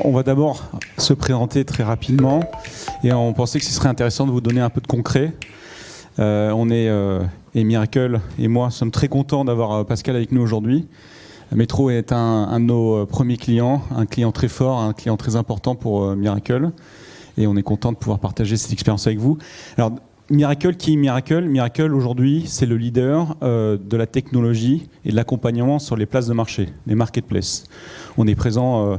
on va d'abord se présenter très rapidement et on pensait que ce serait intéressant de vous donner un peu de concret. Et Miracle et moi sommes très contents d'avoir Pascal avec nous aujourd'hui. Metro est un de nos premiers clients, un client très fort, un client très important pour Miracle. Et on est content de pouvoir partager cette expérience avec vous. Alors, Miracle, qui est Miracle ? Miracle, aujourd'hui, c'est le leader de la technologie et de l'accompagnement sur les places de marché, les marketplaces. On est présent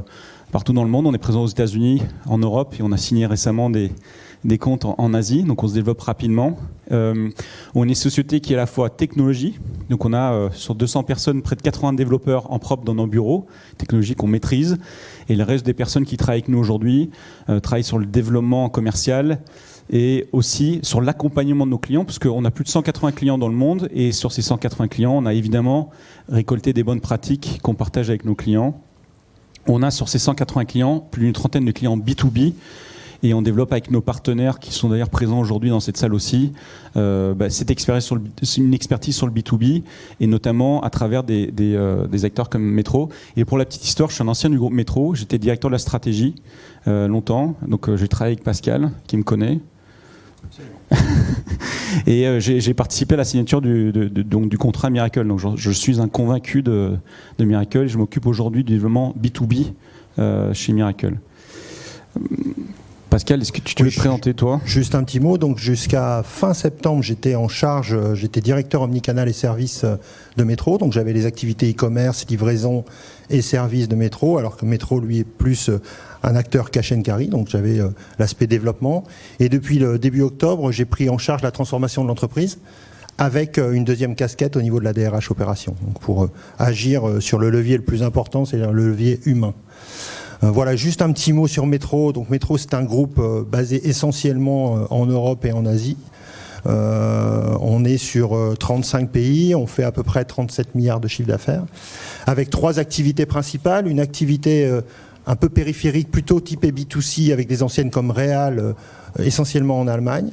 partout dans le monde, on est présent aux États-Unis, en Europe, et on a signé récemment des comptes en Asie, donc on se développe rapidement. On est une société qui est à la fois technologie, donc on a sur 200 personnes, près de 80 développeurs en propre dans nos bureaux, technologie qu'on maîtrise, et le reste des personnes qui travaillent avec nous aujourd'hui travaillent sur le développement commercial et aussi sur l'accompagnement de nos clients, parce qu'on a plus de 180 clients dans le monde, et sur ces 180 clients, on a évidemment récolté des bonnes pratiques qu'on partage avec nos clients. On a sur ces 180 clients, plus d'une trentaine de clients B2B, et on développe avec nos partenaires qui sont d'ailleurs présents aujourd'hui dans cette salle aussi cette une expertise sur le B2B et notamment à travers des acteurs comme Metro. Et pour la petite histoire, je suis un ancien du groupe Metro, j'étais directeur de la stratégie longtemps, donc j'ai travaillé avec Pascal qui me connaît. Et j'ai participé à la signature du contrat Miracle. Donc je suis un convaincu de Miracle et je m'occupe aujourd'hui du développement B2B chez Miracle. Pascal, est-ce que tu veux te présenter, toi ? Juste un petit mot. Donc, jusqu'à fin septembre, j'étais en charge, j'étais directeur omnicanal et services de Metro. Donc, j'avais les activités e-commerce, livraison et services de Metro, alors que Metro, lui, est plus un acteur cash and carry. Donc, j'avais l'aspect développement. Et depuis le début octobre, j'ai pris en charge la transformation de l'entreprise avec une deuxième casquette au niveau de la DRH opération. Donc, pour agir sur le levier le plus important, c'est-à-dire le levier humain. Voilà, juste un petit mot sur Metro. Donc Metro, c'est un groupe basé essentiellement en Europe et en Asie. On est sur 35 pays, on fait à peu près 37 milliards de chiffre d'affaires, avec 3 activités principales. Une activité un peu périphérique, plutôt typée B2C, avec des enseignes comme Real, essentiellement en Allemagne.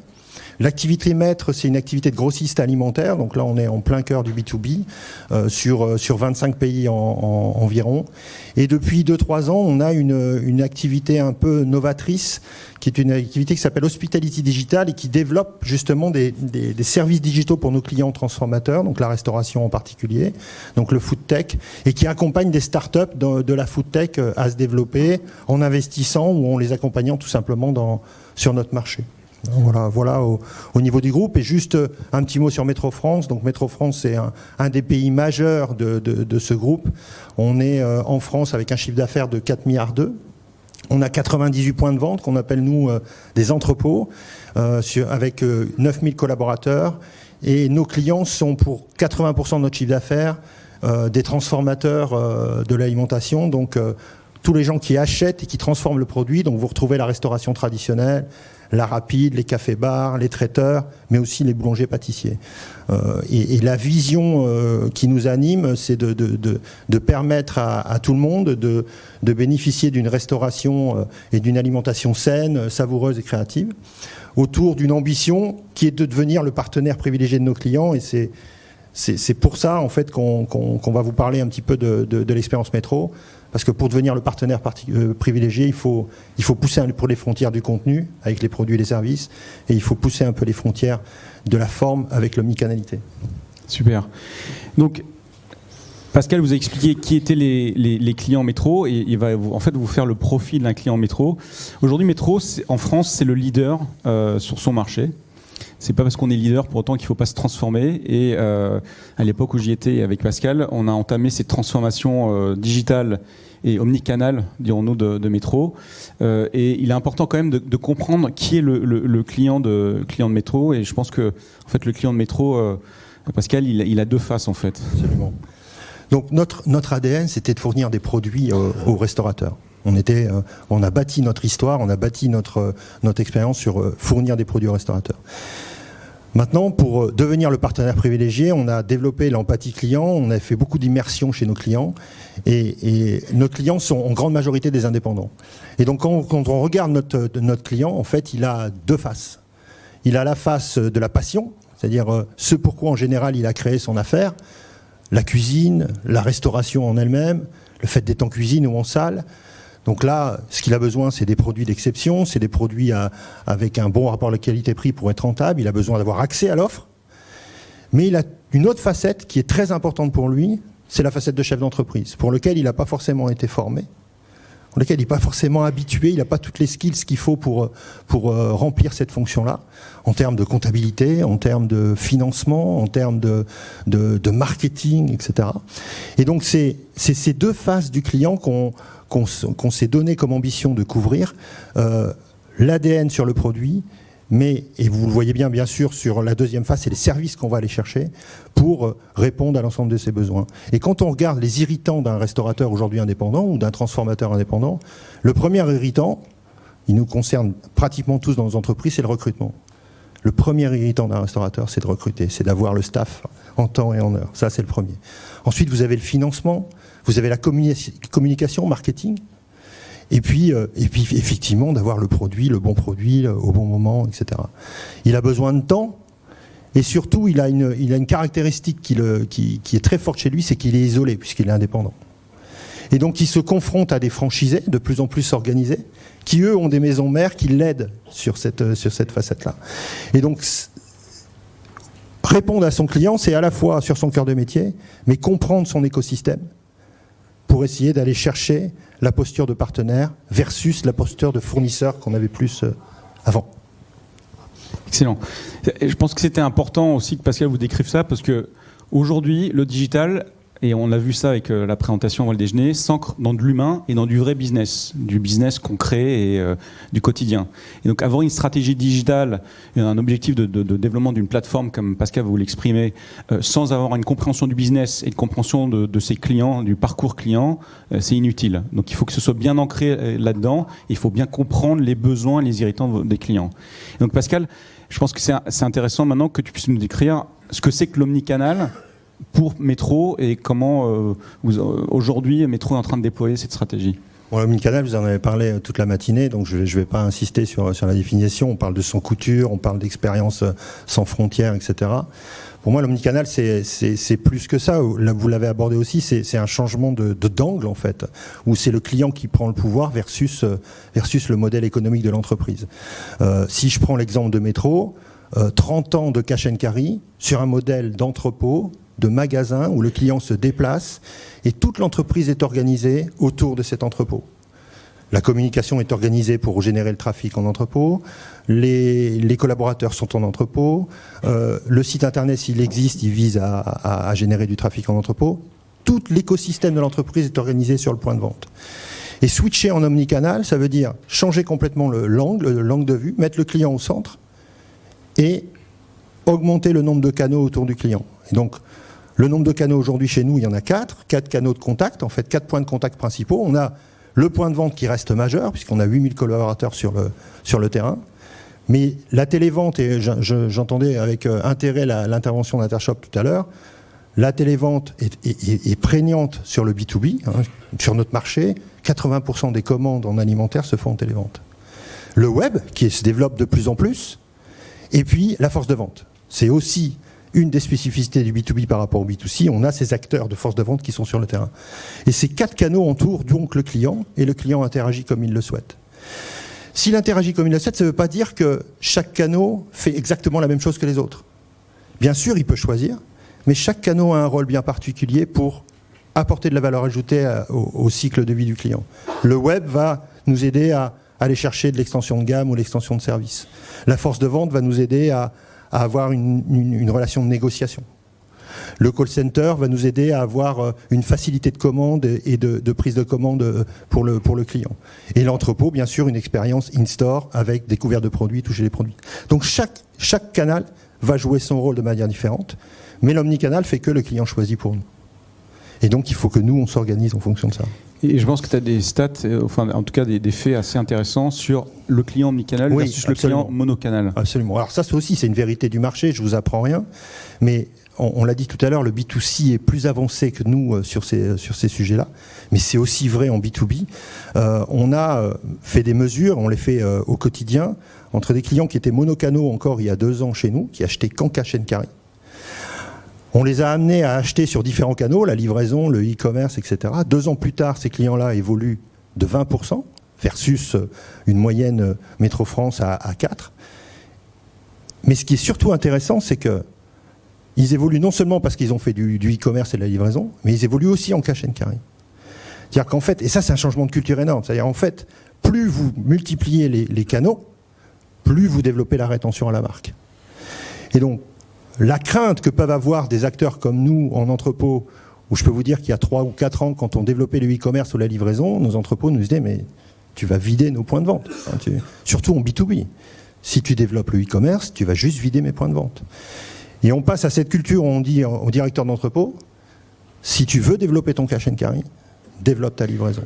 L'activité maître, c'est une activité de grossiste alimentaire, donc là on est en plein cœur du B2B, sur 25 pays environ. Et depuis 2-3 ans, on a une activité un peu novatrice, qui est une activité qui s'appelle Hospitality Digital et qui développe justement des services digitaux pour nos clients transformateurs, donc la restauration en particulier, donc le food tech, et qui accompagne des startups de la food tech à se développer en investissant ou en les accompagnant tout simplement sur notre marché. Voilà au niveau du groupe. Et juste un petit mot sur Metro France. Donc Metro France, c'est un des pays majeurs de ce groupe. On est en France avec un chiffre d'affaires de 4,2 milliards. On a 98 points de vente qu'on appelle nous des entrepôts avec 9000 collaborateurs. Et nos clients sont pour 80% de notre chiffre d'affaires des transformateurs de l'alimentation. Donc tous les gens qui achètent et qui transforment le produit. Donc vous retrouvez la restauration traditionnelle, la rapide, les cafés-bars, les traiteurs, mais aussi les boulangers-pâtissiers. Et la vision qui nous anime, c'est de permettre à tout le monde de bénéficier d'une restauration et d'une alimentation saine, savoureuse et créative, autour d'une ambition qui est de devenir le partenaire privilégié de nos clients. Et c'est pour ça, en fait, qu'on va vous parler un petit peu de l'expérience Metro. Parce que pour devenir le partenaire privilégié, il faut pousser pour les frontières du contenu avec les produits et les services, et il faut pousser un peu les frontières de la forme avec l'omnicanalité. Super. Donc, Pascal vous a expliqué qui étaient les clients Metro, et il va en fait vous faire le profil d'un client Metro. Aujourd'hui, Metro, en France, c'est le leader sur son marché. C'est pas parce qu'on est leader pour autant qu'il ne faut pas se transformer. Et à l'époque où j'y étais avec Pascal, on a entamé cette transformation digitale et omnicanal, dirons-nous, de Metro. Et il est important quand même de comprendre qui est le client de Metro. Et je pense que en fait, le client de Metro, Pascal, il a 2 faces en fait. Absolument. Donc notre ADN, c'était de fournir des produits aux restaurateurs. On a bâti notre histoire, on a bâti notre expérience sur fournir des produits aux restaurateurs. Maintenant, pour devenir le partenaire privilégié, on a développé l'empathie client, on a fait beaucoup d'immersion chez nos clients, et nos clients sont en grande majorité des indépendants. Et donc quand on regarde notre client, en fait, il a 2 faces. Il a la face de la passion, c'est-à-dire ce pourquoi en général il a créé son affaire, la cuisine, la restauration en elle-même, le fait d'être en cuisine ou en salle. Donc là, ce qu'il a besoin, c'est des produits d'exception, c'est des produits avec un bon rapport de qualité-prix pour être rentable. Il a besoin d'avoir accès à l'offre. Mais il a une autre facette qui est très importante pour lui, c'est la facette de chef d'entreprise, pour lequel il n'a pas forcément été formé, pour lequel il n'est pas forcément habitué, il n'a pas toutes les skills qu'il faut pour remplir cette fonction-là, en termes de comptabilité, en termes de financement, en termes de marketing, etc. Et donc c'est ces deux faces du client qu'on s'est donné comme ambition de couvrir, l'ADN sur le produit, mais, et vous le voyez bien sûr, sur la deuxième phase, c'est les services qu'on va aller chercher pour répondre à l'ensemble de ces besoins. Et quand on regarde les irritants d'un restaurateur aujourd'hui indépendant ou d'un transformateur indépendant, le premier irritant, il nous concerne pratiquement tous dans nos entreprises, c'est le recrutement. Le premier irritant d'un restaurateur, c'est de recruter, c'est d'avoir le staff en temps et en heure. Ça, c'est le premier. Ensuite, vous avez le financement, vous avez la communication, marketing, et puis effectivement d'avoir le produit, le bon produit au bon moment, etc. Il a besoin de temps, et surtout il a une caractéristique qui est très forte chez lui, c'est qu'il est isolé puisqu'il est indépendant. Et donc il se confronte à des franchisés de plus en plus organisés, qui eux ont des maisons mères qui l'aident sur cette facette-là. Et donc répondre à son client, c'est à la fois sur son cœur de métier, mais comprendre son écosystème pour essayer d'aller chercher la posture de partenaire versus la posture de fournisseur qu'on avait plus avant. Excellent. Je pense que c'était important aussi que Pascal vous décrive ça, parce que aujourd'hui, le digital, et on a vu ça avec la présentation avant le déjeuner, s'ancre dans de l'humain et dans du vrai business, du business concret et du quotidien. Et donc avoir une stratégie digitale et un objectif de développement d'une plateforme, comme Pascal vous l'exprimez, sans avoir une compréhension du business et une compréhension de ses clients, du parcours client, c'est inutile. Donc il faut que ce soit bien ancré là-dedans, il faut bien comprendre les besoins, les irritants des clients. Et donc Pascal, je pense que c'est intéressant maintenant que tu puisses nous décrire ce que c'est que l'omnicanal pour Métro et comment aujourd'hui Métro est en train de déployer cette stratégie. Bon, l'omnicanal, vous en avez parlé toute la matinée, donc je ne vais pas insister sur la définition. On parle de sans couture, on parle d'expérience sans frontières, etc. Pour moi, l'omnicanal, c'est plus que ça. Là, vous l'avez abordé aussi, c'est un changement d'angle, en fait, où c'est le client qui prend le pouvoir versus le modèle économique de l'entreprise. Si je prends l'exemple de Métro, 30 ans de cash and carry sur un modèle d'entrepôt, de magasin où le client se déplace et toute l'entreprise est organisée autour de cet entrepôt. La communication est organisée pour générer le trafic en entrepôt, les collaborateurs sont en entrepôt, le site internet, s'il existe, il vise à générer du trafic en entrepôt. Tout l'écosystème de l'entreprise est organisé sur le point de vente. Et switcher en omnicanal, ça veut dire changer complètement l'angle de vue, mettre le client au centre et augmenter le nombre de canaux autour du client. Et donc, le nombre de canaux aujourd'hui chez nous, il y en a 4 canaux de contact, en fait 4 points de contact principaux. On a le point de vente qui reste majeur, puisqu'on a 8000 collaborateurs sur le terrain. Mais la télévente, et j'entendais avec intérêt l'intervention d'Intershop tout à l'heure, la télévente est prégnante sur le B2B, sur notre marché. 80% des commandes en alimentaire se font en télévente. Le web, qui se développe de plus en plus, et puis la force de vente. C'est aussi une des spécificités du B2B par rapport au B2C, on a ces acteurs de force de vente qui sont sur le terrain. Et ces 4 canaux entourent donc le client, et le client interagit comme il le souhaite. S'il interagit comme il le souhaite, ça ne veut pas dire que chaque canal fait exactement la même chose que les autres. Bien sûr, il peut choisir, mais chaque canal a un rôle bien particulier pour apporter de la valeur ajoutée au cycle de vie du client. Le web va nous aider à aller chercher de l'extension de gamme ou l'extension de service. La force de vente va nous aider à avoir une relation de négociation. Le call center va nous aider à avoir une facilité de commande et de prise de commande pour le client. Et l'entrepôt, bien sûr, une expérience in-store avec découverte de produits, toucher les produits. Donc chaque canal va jouer son rôle de manière différente, mais l'omnicanal fait que le client choisit pour nous. Et donc il faut que nous, on s'organise en fonction de ça. Et je pense que tu as des stats, enfin en tout cas des faits assez intéressants sur le client omnicanal versus absolument. Le client monocanal. Absolument. Alors ça aussi c'est une vérité du marché, je vous apprends rien, mais on l'a dit tout à l'heure, le B2C est plus avancé que nous sur ces sujets-là, mais c'est aussi vrai en B2B. On a fait des mesures, on les fait au quotidien, entre des clients qui étaient monocanaux encore il y a 2 ans chez nous, qui achetaient qu'en cash and carry. On les a amenés à acheter sur différents canaux, la livraison, le e-commerce, etc. 2 ans plus tard, ces clients-là évoluent de 20% versus une moyenne Métro France à 4%. Mais ce qui est surtout intéressant, c'est qu'ils évoluent non seulement parce qu'ils ont fait du e-commerce et de la livraison, mais ils évoluent aussi en cash and carry. C'est-à-dire qu'en fait, et ça c'est un changement de culture énorme, c'est-à-dire en fait, plus vous multipliez les canaux, plus vous développez la rétention à la marque. Et donc, la crainte que peuvent avoir des acteurs comme nous en entrepôt, où je peux vous dire qu'il y a 3 ou 4 ans, quand on développait le e-commerce ou la livraison, nos entrepôts nous disaient, mais tu vas vider nos points de vente, surtout en B2B. Si tu développes le e-commerce, tu vas juste vider mes points de vente. Et on passe à cette culture où on dit au directeur d'entrepôt, si tu veux développer ton cash and carry, développe ta livraison.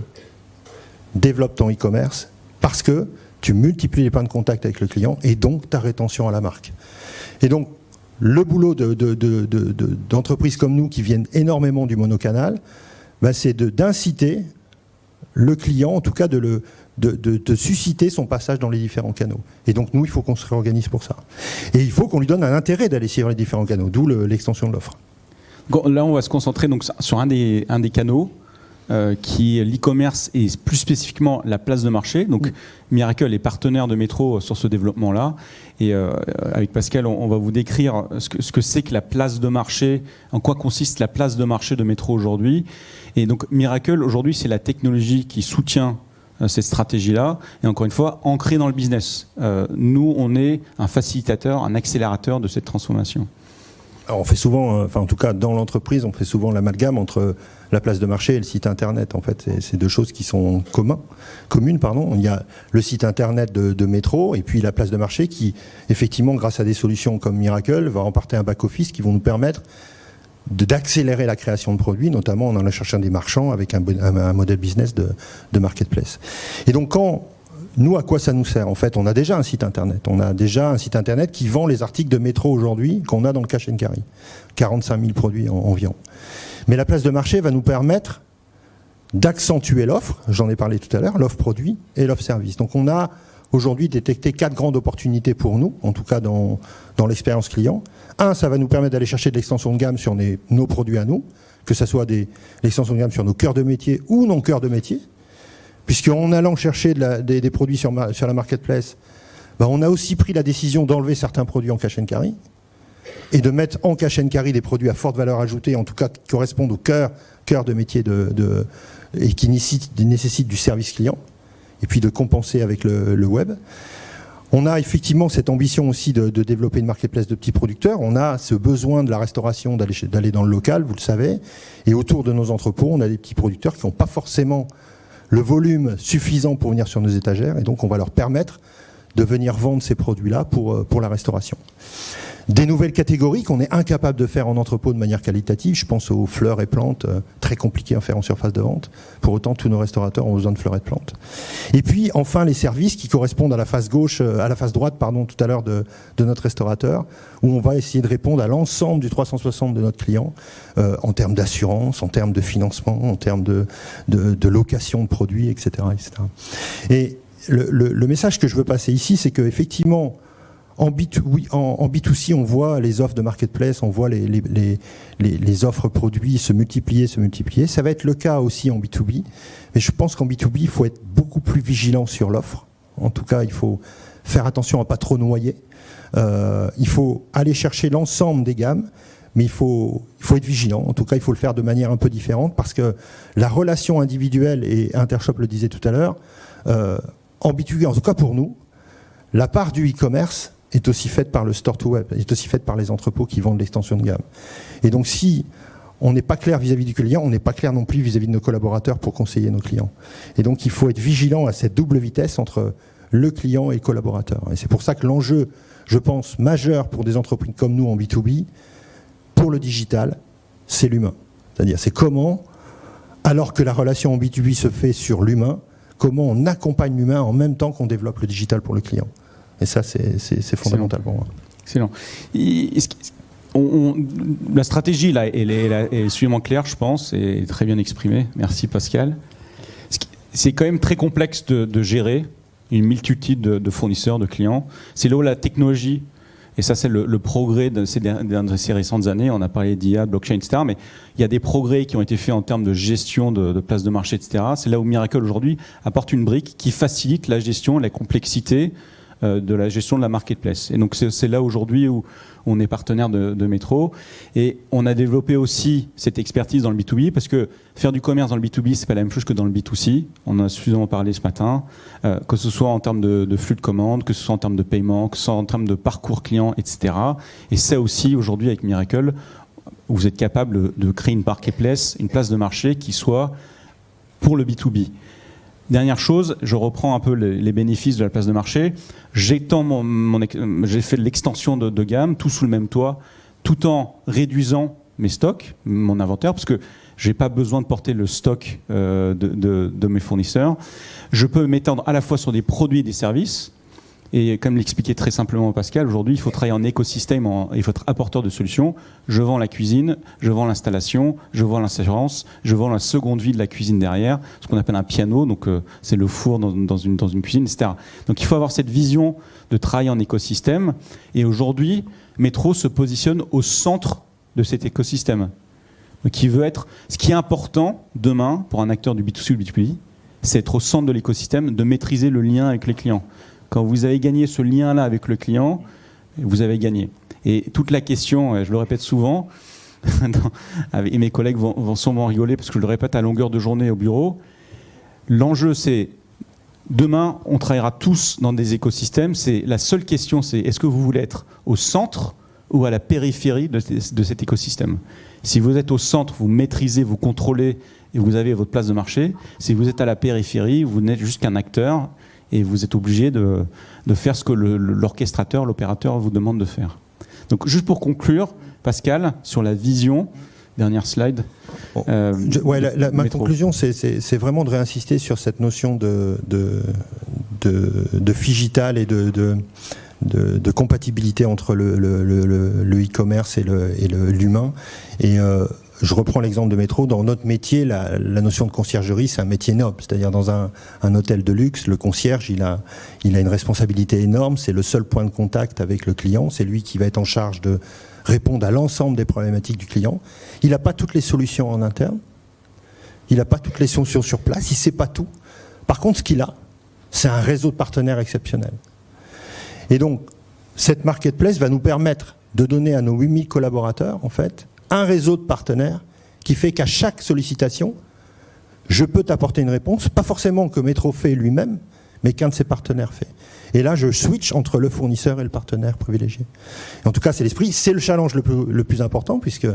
Développe ton e-commerce, parce que tu multiplies les points de contact avec le client et donc ta rétention à la marque. Et donc, le boulot d'entreprises comme nous qui viennent énormément du monocanal, c'est d'inciter le client, en tout cas de susciter son passage dans les différents canaux. Et donc nous, il faut qu'on se réorganise pour ça. Et il faut qu'on lui donne un intérêt d'aller suivre les différents canaux, d'où l'extension de l'offre. Là, on va se concentrer donc sur un des canaux, qui est l'e-commerce et plus spécifiquement la place de marché. Donc Miracle est partenaire de Métro sur ce développement-là. Et avec Pascal, on va vous décrire ce que c'est que la place de marché, en quoi consiste la place de marché de Métro aujourd'hui. Et donc Miracle, aujourd'hui, c'est la technologie qui soutient cette stratégie-là, et encore une fois, ancrée dans le business. Nous, on est un facilitateur, un accélérateur de cette transformation. Alors on fait souvent, en tout cas dans l'entreprise, on fait souvent l'amalgame entre la place de marché et le site internet. En fait, c'est deux choses qui sont communes. Il y a le site internet de Métro et puis la place de marché qui, effectivement, grâce à des solutions comme Miracle, va remporter un back-office qui vont nous permettre d'accélérer la création de produits, notamment en allant chercher des marchands avec un modèle business de marketplace. Et donc nous, à quoi ça nous sert? En fait, on a déjà un site internet. On a déjà un site internet qui vend les articles de Métro aujourd'hui qu'on a dans le cash and carry. 45 000 produits environ. Mais la place de marché va nous permettre d'accentuer l'offre, j'en ai parlé tout à l'heure, l'offre produit et l'offre service. Donc on a aujourd'hui détecté 4 grandes opportunités pour nous, en tout cas dans l'expérience client. Ça va nous permettre d'aller chercher de l'extension de gamme sur nos produits à nous, que ce soit l'extension de gamme sur nos cœurs de métier ou non cœurs de métier. Puisqu'en allant chercher des produits sur la marketplace, on a aussi pris la décision d'enlever certains produits en cash and carry et de mettre en cash and carry des produits à forte valeur ajoutée, en tout cas qui correspondent au cœur de métier et qui nécessitent du service client, et puis de compenser avec le web. On a effectivement cette ambition aussi de développer une marketplace de petits producteurs. On a ce besoin de la restauration d'aller dans le local, vous le savez, et autour de nos entrepôts, on a des petits producteurs qui n'ont pas forcément le volume suffisant pour venir sur nos étagères, et donc on va leur permettre de venir vendre ces produits-là pour la restauration. Des nouvelles catégories qu'on est incapable de faire en entrepôt de manière qualitative, je pense aux fleurs et plantes, très compliquées à faire en surface de vente. Pour autant, tous nos restaurateurs ont besoin de fleurs et de plantes. Et puis, enfin, les services qui correspondent à la face droite, tout à l'heure de notre restaurateur, où on va essayer de répondre à l'ensemble du 360 de notre client, en termes d'assurance, en termes de financement, en termes de location de produits, etc., etc. Et le message que je veux passer ici, c'est qu'effectivement, en B2C, on voit les offres de marketplace, on voit les offres produits se multiplier. Ça va être le cas aussi en B2B. Mais je pense qu'en B2B, il faut être beaucoup plus vigilant sur l'offre. En tout cas, il faut faire attention à ne pas trop noyer. Il faut aller chercher l'ensemble des gammes, mais il faut être vigilant. En tout cas, il faut le faire de manière un peu différente parce que la relation individuelle, et Intershop le disait tout à l'heure, en B2B, en tout cas pour nous, la part du e-commerce est aussi faite par le store to web, est aussi faite par les entrepôts qui vendent l'extension de gamme. Et donc si on n'est pas clair vis-à-vis du client, on n'est pas clair non plus vis-à-vis de nos collaborateurs pour conseiller nos clients. Et donc il faut être vigilant à cette double vitesse entre le client et le collaborateur. Et c'est pour ça que l'enjeu, je pense, majeur pour des entreprises comme nous en B2B, pour le digital, c'est l'humain. C'est-à-dire c'est comment, alors que la relation en B2B se fait sur l'humain, comment on accompagne l'humain en même temps qu'on développe le digital pour le client. Et ça, c'est fondamental pour moi. Excellent. La stratégie, là, elle est suffisamment claire, je pense, et très bien exprimée. Merci, Pascal. C'est quand même très complexe de gérer une multitude de fournisseurs, de clients. C'est là où la technologie Et ça, c'est le progrès de ces récentes années. On a parlé d'IA, blockchain, etc. Mais il y a des progrès qui ont été faits en termes de gestion de places de marché, etc. C'est là où Miracle, aujourd'hui, apporte une brique qui facilite la gestion, la complexité de la gestion de la marketplace. Et donc, c'est là aujourd'hui où on est partenaire de Metro. Et on a développé aussi cette expertise dans le B2B, parce que faire du commerce dans le B2B, c'est pas la même chose que dans le B2C. On en a suffisamment parlé ce matin, que ce soit en termes de flux de commandes, que ce soit en termes de paiement, que ce soit en termes de parcours client, etc. Et ça aussi, aujourd'hui, avec Miracle, vous êtes capable de créer une marketplace, une place de marché qui soit pour le B2B. Dernière chose, je reprends un peu les bénéfices de la place de marché. J'ai fait de l'extension de gamme, tout sous le même toit, tout en réduisant mes stocks, mon inventaire, parce que je n'ai pas besoin de porter le stock de mes fournisseurs. Je peux m'étendre à la fois sur des produits et des services. Et comme l'expliquait très simplement Pascal, aujourd'hui, il faut travailler en écosystème, il faut être apporteur de solutions. Je vends la cuisine, je vends l'installation, je vends l'assurance, je vends la seconde vie de la cuisine derrière, ce qu'on appelle un piano, donc c'est le four dans une cuisine, etc. Donc il faut avoir cette vision de travailler en écosystème. Et aujourd'hui, Metro se positionne au centre de cet écosystème. Donc ce qui est important demain pour un acteur du B2C ou du B2B, c'est être au centre de l'écosystème, de maîtriser le lien avec les clients. Quand vous avez gagné ce lien-là avec le client, vous avez gagné. Et toute la question, je le répète souvent, et mes collègues vont sûrement rigoler parce que je le répète à longueur de journée au bureau, l'enjeu c'est, demain on travaillera tous dans des écosystèmes, la seule question c'est est-ce que vous voulez être au centre ou à la périphérie de cet écosystème. Si vous êtes au centre, vous maîtrisez, vous contrôlez et vous avez votre place de marché. Si vous êtes à la périphérie, vous n'êtes juste qu'un acteur et vous êtes obligé de faire ce que l'orchestrateur, l'opérateur vous demande de faire. Donc juste pour conclure, Pascal, sur la vision, dernière slide. Ma conclusion, c'est vraiment de réinsister sur cette notion de figital et de compatibilité entre le e-commerce et l'humain. Et je reprends l'exemple de Metro. Dans notre métier, la notion de conciergerie, c'est un métier noble. C'est-à-dire dans un hôtel de luxe, le concierge, il a une responsabilité énorme. C'est le seul point de contact avec le client. C'est lui qui va être en charge de répondre à l'ensemble des problématiques du client. Il n'a pas toutes les solutions en interne. Il n'a pas toutes les solutions sur place. Il ne sait pas tout. Par contre, ce qu'il a, c'est un réseau de partenaires exceptionnel. Et donc, cette marketplace va nous permettre de donner à nos 8000 collaborateurs, en fait, un réseau de partenaires qui fait qu'à chaque sollicitation, je peux t'apporter une réponse, pas forcément que Metro fait lui-même, mais qu'un de ses partenaires fait. Et là, je switch entre le fournisseur et le partenaire privilégié. Et en tout cas, c'est l'esprit, c'est le challenge le plus important, puisque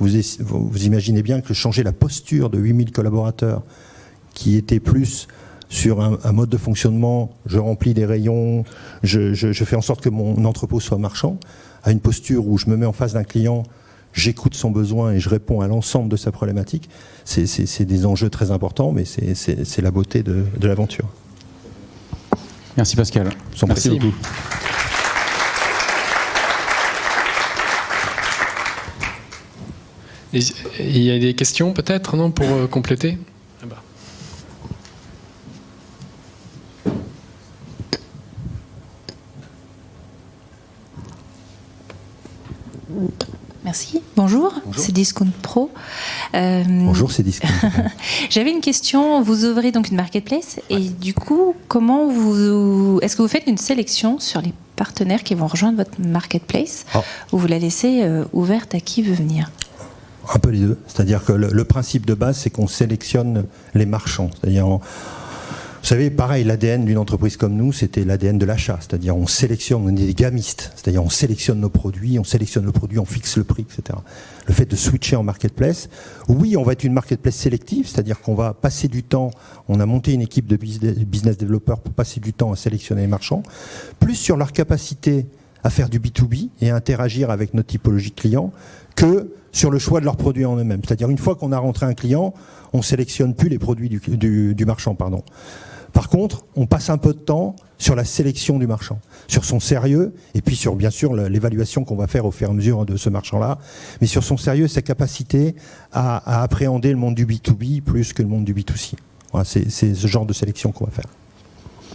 vous imaginez bien que changer la posture de 8000 collaborateurs qui étaient plus sur un mode de fonctionnement, je remplis des rayons, je fais en sorte que mon entrepôt soit marchand, à une posture où je me mets en face d'un client, j'écoute son besoin et je réponds à l'ensemble de sa problématique. C'est des enjeux très importants, mais c'est la beauté de l'aventure. Merci Pascal. Merci beaucoup. Il y a des questions peut-être, non, pour compléter ? Merci. Bonjour. C'est Discount Pro. Bonjour, c'est Discount Pro. J'avais une question. Vous ouvrez donc une marketplace et du coup, est-ce que vous faites une sélection sur les partenaires qui vont rejoindre votre marketplace ou vous la laissez ouverte à qui veut venir ? Un peu les deux. C'est-à-dire que le principe de base, c'est qu'on sélectionne les marchands. C'est-à-dire, vous savez, pareil, l'ADN d'une entreprise comme nous, c'était l'ADN de l'achat. C'est-à-dire, on sélectionne, on est des gamistes. C'est-à-dire, on sélectionne nos produits, on fixe le prix, etc. Le fait de switcher en marketplace, oui, on va être une marketplace sélective, c'est-à-dire qu'on va passer du temps, on a monté une équipe de business développeurs pour passer du temps à sélectionner les marchands, plus sur leur capacité à faire du B2B et à interagir avec notre typologie de clients que sur le choix de leurs produits en eux-mêmes. C'est-à-dire, une fois qu'on a rentré un client, on ne sélectionne plus les produits du marchand, pardon. Par contre, on passe un peu de temps sur la sélection du marchand, sur son sérieux, et puis sur, bien sûr, l'évaluation qu'on va faire au fur et à mesure de ce marchand-là, mais sur son sérieux, sa capacité à appréhender le monde du B2B plus que le monde du B2C. Voilà, c'est ce genre de sélection qu'on va faire.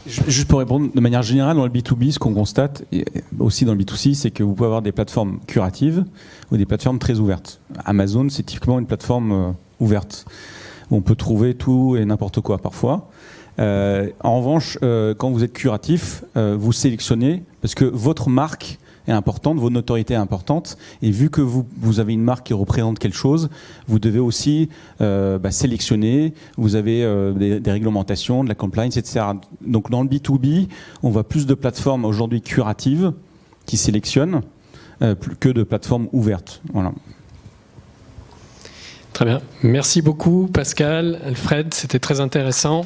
Juste pour répondre, de manière générale, dans le B2B, ce qu'on constate, et aussi dans le B2C, c'est que vous pouvez avoir des plateformes curatives ou des plateformes très ouvertes. Amazon, c'est typiquement une plateforme ouverte, où on peut trouver tout et n'importe quoi parfois. En revanche, quand vous êtes curatif, vous sélectionnez, parce que votre marque est importante, votre notoriété est importante, et vu que vous avez une marque qui représente quelque chose, vous devez aussi sélectionner, vous avez des réglementations, de la compliance, etc. Donc dans le B2B, on voit plus de plateformes aujourd'hui curatives qui sélectionnent que de plateformes ouvertes. Voilà. Très bien. Merci beaucoup Pascal, Alfred, c'était très intéressant.